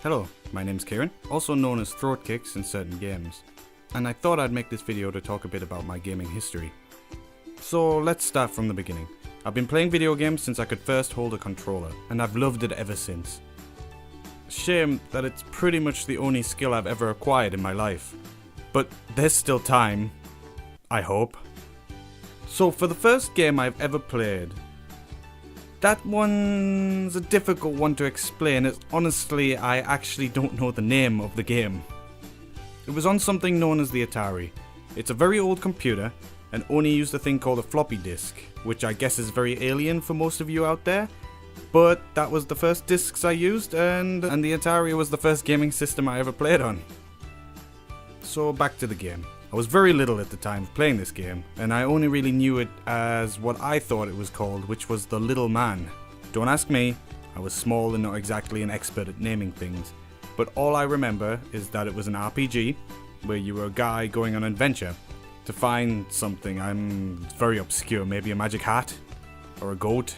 Hello, my name's Kieran, also known as Throat Kicks in certain games, and I thought I'd make this video to talk a bit about my gaming history. So let's start from the beginning. I've been playing video games since I could first hold a controller, and I've loved it ever since. Shame that it's pretty much the only skill I've ever acquired in my life. But there's still time. I hope. So for the first game I've ever played, that one's a difficult one to explain, as honestly I actually don't know the name of the game. It was on something known as the Atari. It's a very old computer and only used a thing called a floppy disk, which I guess is very alien for most of you out there. But that was the first discs I used, and the Atari was the first gaming system I ever played on. So back to the game. I was very little at the time of playing this game, and I only really knew it as what I thought it was called, which was the Little Man. Don't ask me, I was small and not exactly an expert at naming things, but all I remember is that it was an RPG, where you were a guy going on an adventure to find something. It's very obscure, maybe a magic hat, or a goat,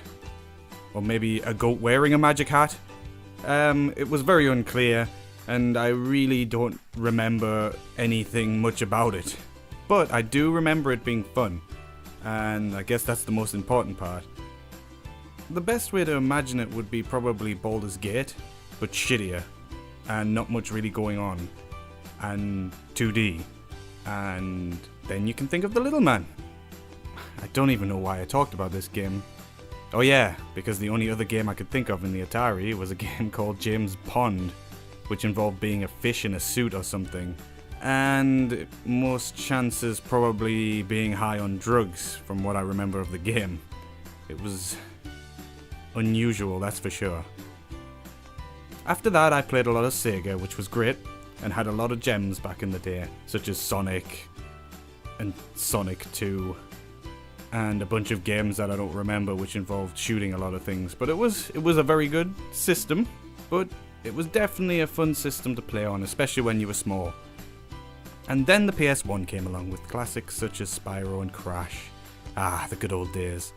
or maybe a goat wearing a magic hat. It was very unclear, and I really don't remember anything much about it. But I do remember it being fun, and I guess that's the most important part. The best way to imagine it would be probably Baldur's Gate, but shittier, and not much really going on, and 2D, and then you can think of the Little Man. I don't even know why I talked about this game. Oh yeah, because the only other game I could think of in the Atari was a game called James Pond, which involved being a fish in a suit or something, and most chances probably being high on drugs from what I remember of the game. It was unusual, that's for sure. After that I played a lot of Sega, which was great, and had a lot of gems back in the day, such as Sonic and Sonic 2, and a bunch of games that I don't remember which involved shooting a lot of things, but it was a very good system, but it was definitely a fun system to play on, especially when you were small. And then the PS1 came along with classics such as Spyro and Crash. Ah, the good old days.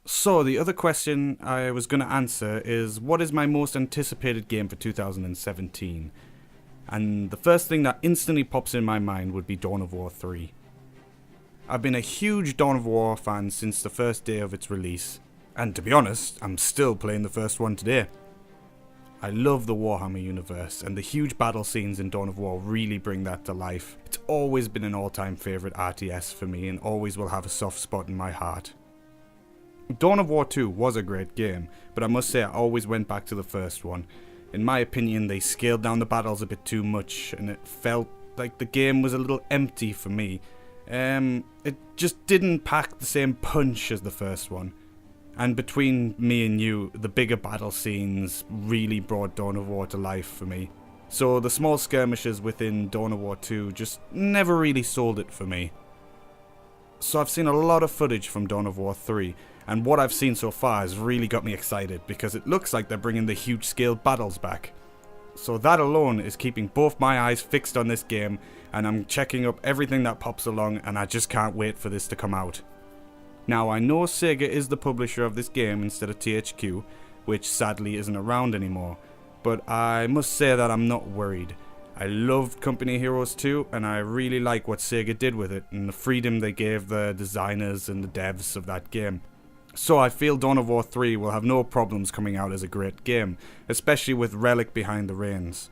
So the other question I was going to answer is, what is my most anticipated game for 2017? And the first thing that instantly pops in my mind would be Dawn of War 3. I've been a huge Dawn of War fan since the first day of its release, and to be honest, I'm still playing the first one today. I love the Warhammer universe, and the huge battle scenes in Dawn of War really bring that to life. It's always been an all-time favourite RTS for me, and always will have a soft spot in my heart. Dawn of War 2 was a great game, but I must say I always went back to the first one. In my opinion, they scaled down the battles a bit too much, and it felt like the game was a little empty for me. It just didn't pack the same punch as the first one. And between me and you, the bigger battle scenes really brought Dawn of War to life for me. So the small skirmishes within Dawn of War 2 just never really sold it for me. So I've seen a lot of footage from Dawn of War 3, and what I've seen so far has really got me excited, because it looks like they're bringing the huge scale battles back. So that alone is keeping both my eyes fixed on this game, and I'm checking up everything that pops along, and I just can't wait for this to come out. Now, I know Sega is the publisher of this game instead of THQ, which sadly isn't around anymore, but I must say that I'm not worried. I loved Company Heroes 2, and I really like what Sega did with it, and the freedom they gave the designers and the devs of that game. So I feel Dawn of War 3 will have no problems coming out as a great game, especially with Relic behind the reins.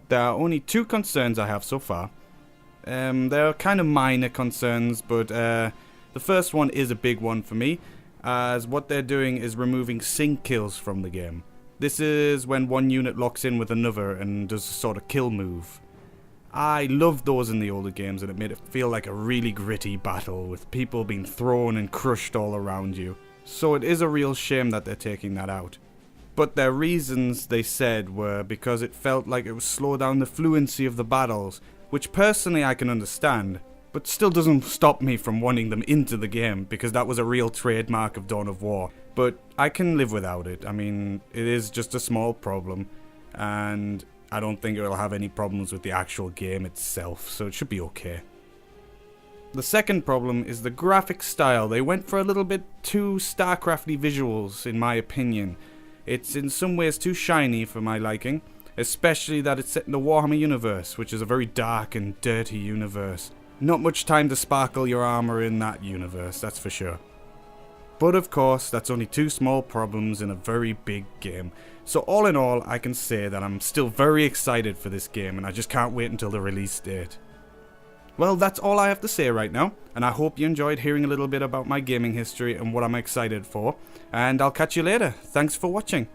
There are only two concerns I have so far. They're kind of minor concerns, but the first one is a big one for me, as what they're doing is removing sync kills from the game. This is when one unit locks in with another and does a sort of kill move. I loved those in the older games, and it made it feel like a really gritty battle with people being thrown and crushed all around you. So it is a real shame that they're taking that out. But their reasons, they said, were because it felt like it would slow down the fluency of the battles, which personally I can understand, but still doesn't stop me from wanting them into the game, because that was a real trademark of Dawn of War. But I can live without it. I mean, it is just a small problem, and I don't think it'll have any problems with the actual game itself, so it should be okay. The second problem is the graphic style. They went for a little bit too StarCrafty visuals, in my opinion. It's in some ways too shiny for my liking, especially that it's set in the Warhammer universe, which is a very dark and dirty universe. Not much time to sparkle your armor in that universe, that's for sure. But of course, that's only two small problems in a very big game. So all in all, I can say that I'm still very excited for this game, and I just can't wait until the release date. Well, that's all I have to say right now, and I hope you enjoyed hearing a little bit about my gaming history and what I'm excited for, and I'll catch you later. Thanks for watching.